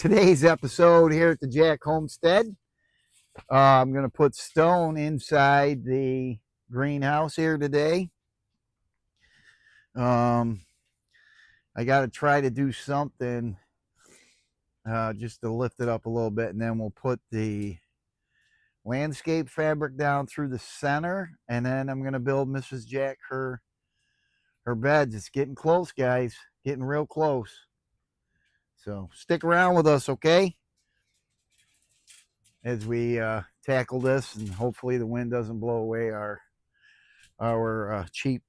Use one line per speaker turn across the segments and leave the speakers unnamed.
today's episode here at the Jack Homestead. I'm going to put stone inside the greenhouse here today. I got to try to do something just to lift it up a little bit, and then we'll put the landscape fabric down through the center, and then I'm going to build Mrs. Jack her beds. It's getting close, guys, getting real close. So stick around with us, okay, as we tackle this, and hopefully the wind doesn't blow away our cheap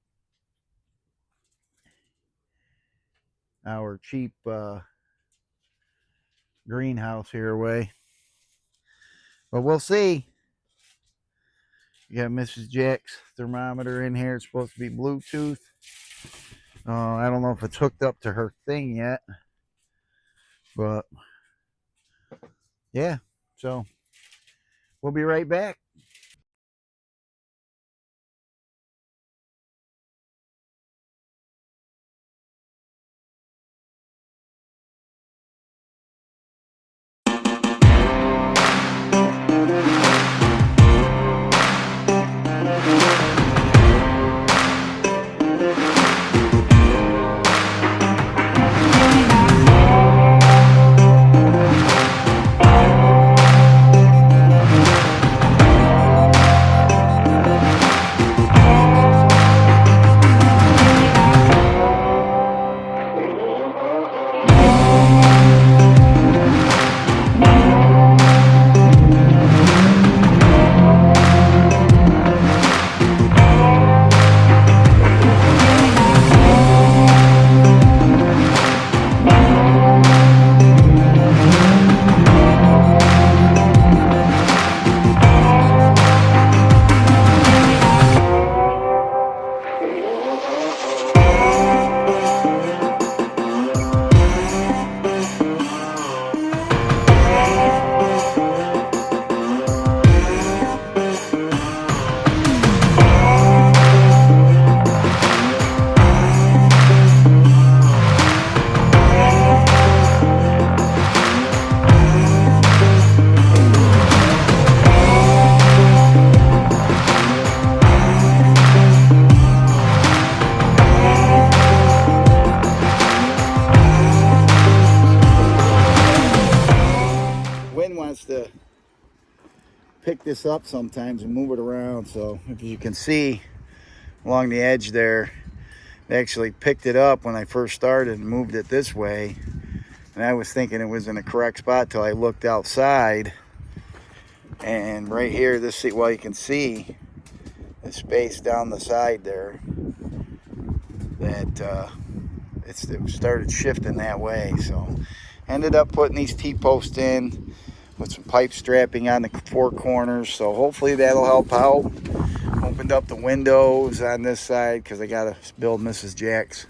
greenhouse here away. But we'll see. You got Mrs. Jack's thermometer in here. It's supposed to be Bluetooth. I don't know if it's hooked up to her thing yet, but yeah, so we'll be right back. To pick this up sometimes and move it around, so if you can see along the edge there, I actually picked it up when I first started and moved it this way, and I was thinking it was in the correct spot till I looked outside, and right here, this, well, you can see the space down the side there, that it started shifting that way. So ended up putting these T-posts in with some pipe strapping on the four corners, so hopefully that'll help out. Opened up the windows on this side because I gotta build Mrs. Jack's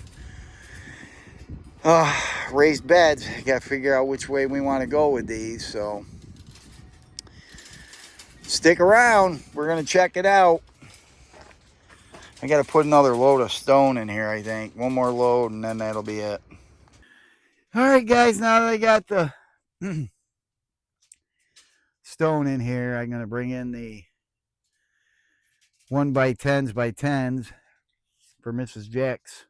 raised beds. I gotta figure out which way we want to go with these, so stick around, we're gonna check it out. I gotta put another load of stone in here, I think. One more load and then that'll be it. All right, guys, now that I got the stone in here, I'm going to bring in the 1x10s by 10s for Mrs. Jack's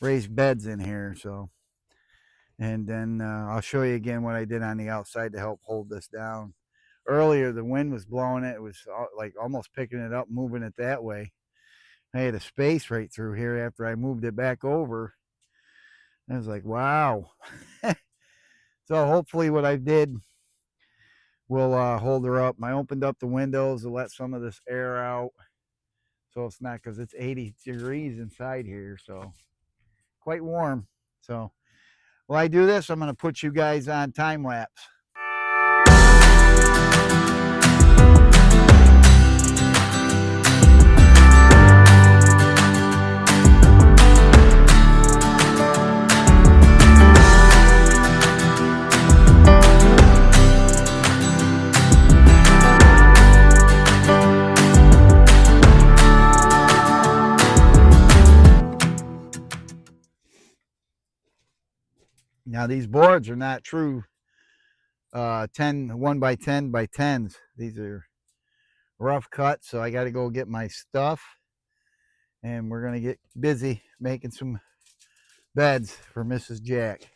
raised beds in here. So, and then I'll show you again what I did on the outside to help hold this down. Earlier the wind was blowing it. It was like almost picking it up, moving it that way. I had a space right through here after I moved it back over. I was like, wow. So hopefully what I did will hold her up. I opened up the windows to let some of this air out, so it's not, because it's 80 degrees inside here, so quite warm. So while I do this, I'm going to put you guys on time lapse. Now these boards are not true 1 by 10 by 10s. These are rough cut, so I got to go get my stuff, and we're going to get busy making some beds for Mrs. Jack.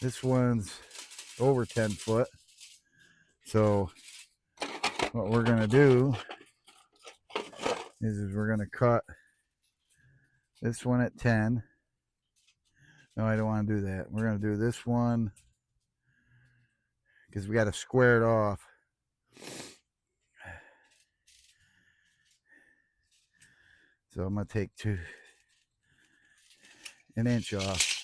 This one's over 10 foot. So what we're going to do is we're going to cut this one at 10. No, I don't want to do that. We're going to do this one because we got to square it off. So I'm going to take an inch off.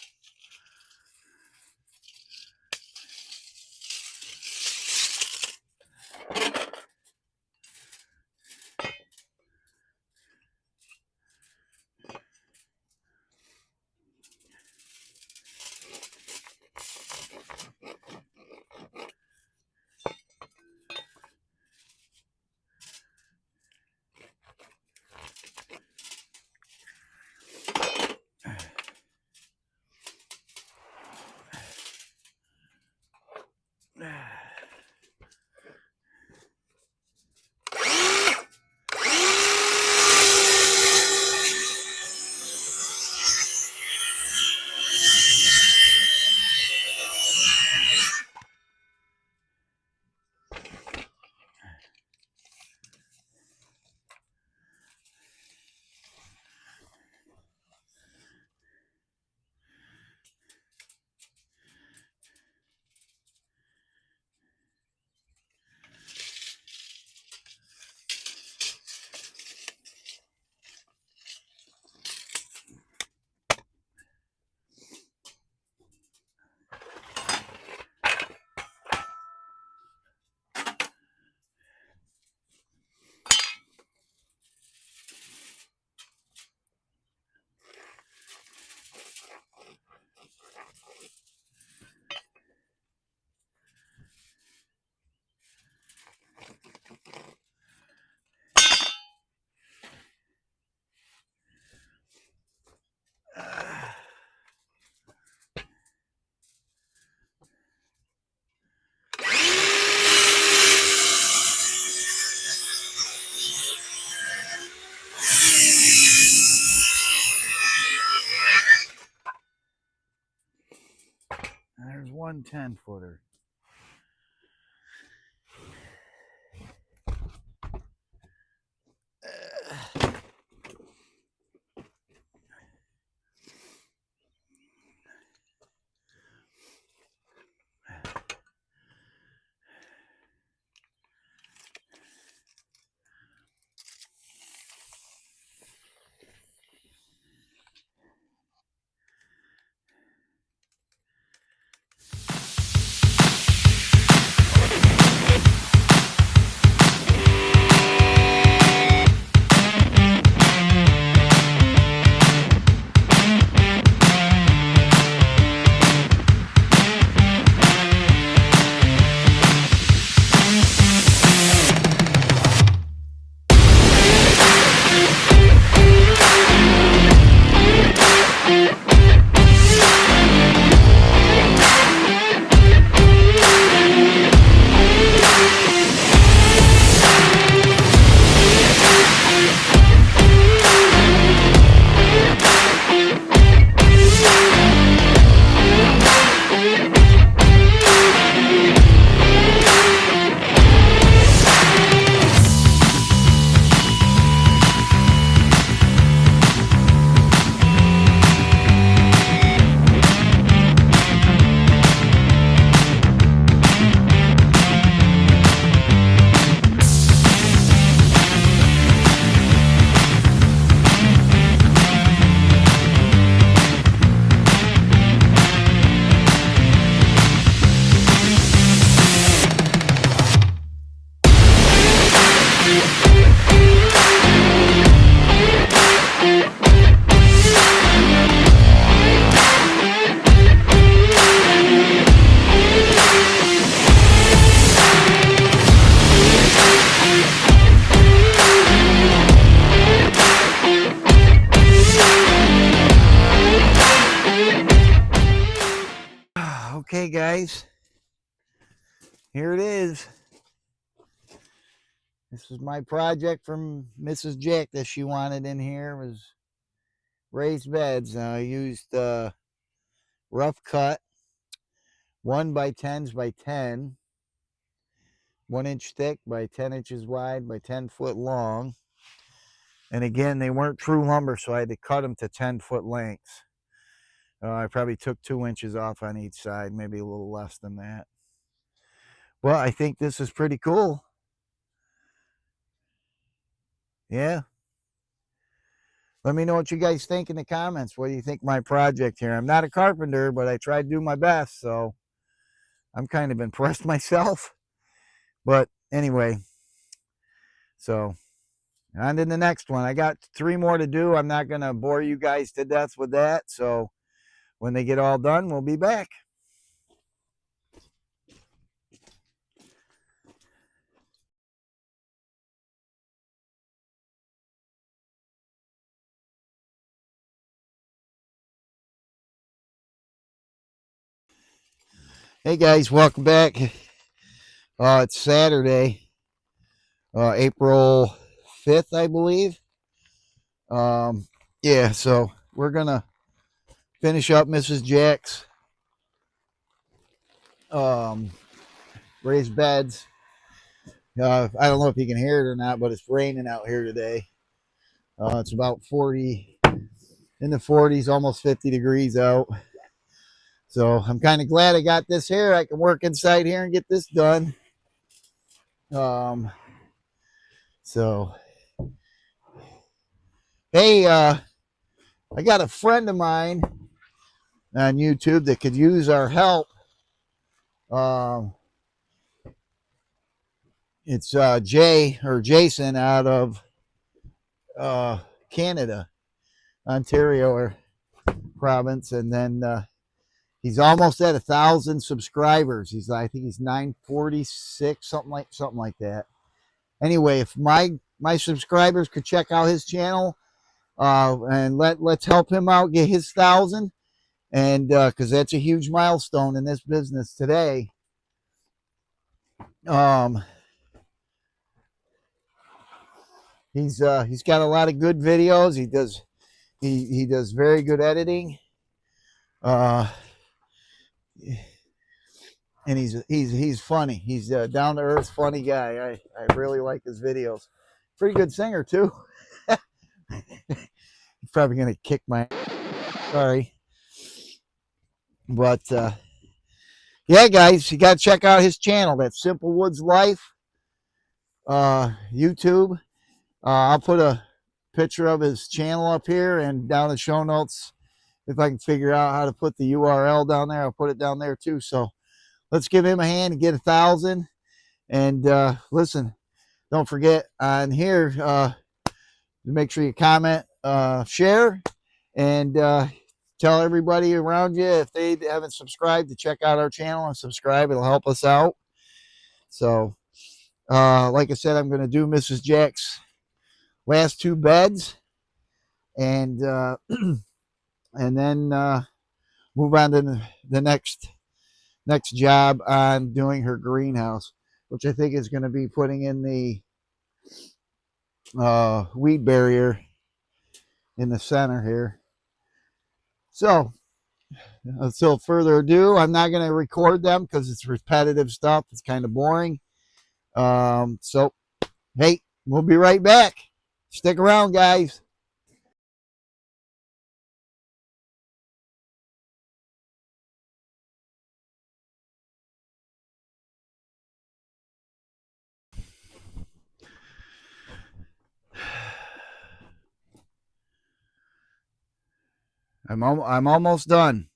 There's one 10-footer. guys. Here it is. This is my project from Mrs. Jack that she wanted in here. Was raised beds. I used rough cut 1x10s by 10, 1 inch thick by 10 inches wide by 10 foot long. And again, they weren't true lumber, so I had to cut them to 10-foot lengths. I probably took 2 inches off on each side, maybe a little less than that. Well, I think this is pretty cool. Yeah. Let me know what you guys think in the comments. What do you think of my project here? I'm not a carpenter, but I tried to do my best, so I'm kind of impressed myself. But anyway, so on to the next one. I got 3 more to do. I'm not going to bore you guys to death with that. So when they get all done, we'll be back. Hey guys, welcome back. It's Saturday, April 5th, I believe. Yeah, so we're going to finish up Mrs. Jack's raised beds. I don't know if you can hear it or not, but it's raining out here today. It's about 40, in the 40s, almost 50 degrees out. So I'm kind of glad I got this here. I can work inside here and get this done. So, hey, I got a friend of mine on YouTube that could use our help. It's Jason out of Canada, Ontario province, and then he's almost at 1,000 subscribers. I think he's 946, something like that. Anyway, if my subscribers could check out his channel, and let's help him out get his 1,000, and because that's a huge milestone in this business today. He's got a lot of good videos. He does very good editing. And he's funny. He's a down to earth, funny guy. I really like his videos. Pretty good singer too. He's probably gonna kick my. Sorry, but yeah, guys, you gotta check out his channel. That's Simple Woods Life. YouTube. I'll put a picture of his channel up here and down the show notes. If I can figure out how to put the URL down there, I'll put it down there too. So let's give him a hand and get 1,000. And listen, don't forget on here, make sure you comment, share, and tell everybody around you if they haven't subscribed to check out our channel and subscribe. It'll help us out. So like I said, I'm going to do Mrs. Jack's last 2 beds, and and then move on to the next job on doing her greenhouse, which I think is going to be putting in the weed barrier in the center here. So without further ado, I'm not going to record them because it's repetitive stuff. It's kind of boring. So hey, we'll be right back. Stick around, guys. I'm almost done.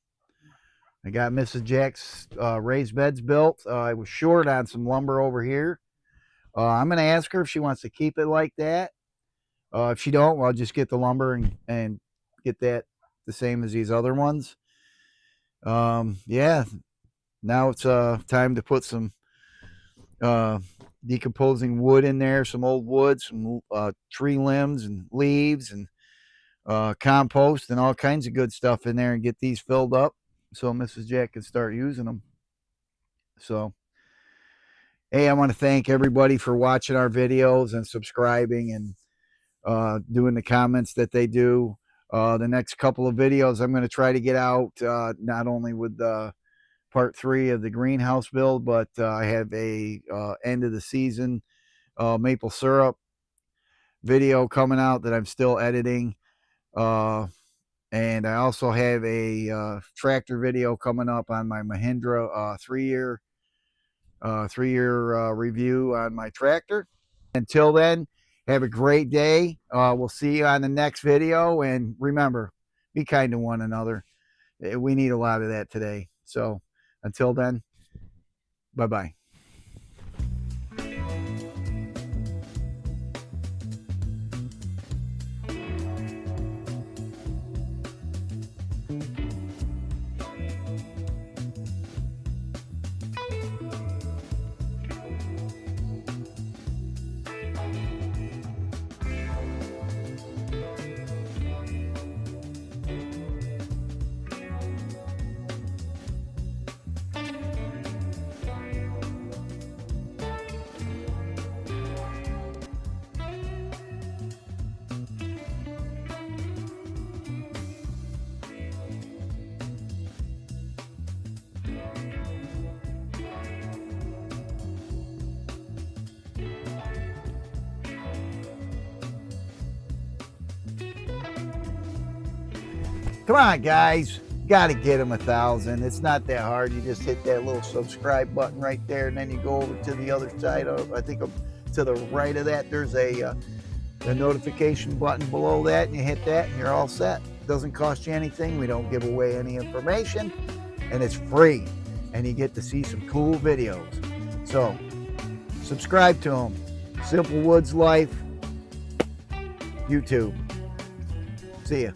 I got Mrs. Jack's raised beds built. I was short on some lumber over here. I'm going to ask her if she wants to keep it like that. If she don't, well, I'll just get the lumber and get that the same as these other ones. Yeah, now it's time to put some decomposing wood in there, some old wood, some tree limbs and leaves, and compost and all kinds of good stuff in there, and get these filled up so Mrs. Jack can start using them. So, hey, I want to thank everybody for watching our videos and subscribing and doing the comments that they do. The next couple of videos I'm going to try to get out, not only with part 3 of the greenhouse build, but I have a end of the season maple syrup video coming out that I'm still editing. And I also have a tractor video coming up on my Mahindra 3-year review on my tractor. Until then, have a great day. We'll see you on the next video. And remember, be kind to one another. We need a lot of that today. So until then, bye-bye. Come on, guys. Got to get them 1,000. It's not that hard. You just hit that little subscribe button right there, and then you go over to the other side of, I think to the right of that, there's a notification button below that, and you hit that, and you're all set. Doesn't cost you anything. We don't give away any information, and it's free, and you get to see some cool videos. So, subscribe to them. Simple Woods Life, YouTube. See ya.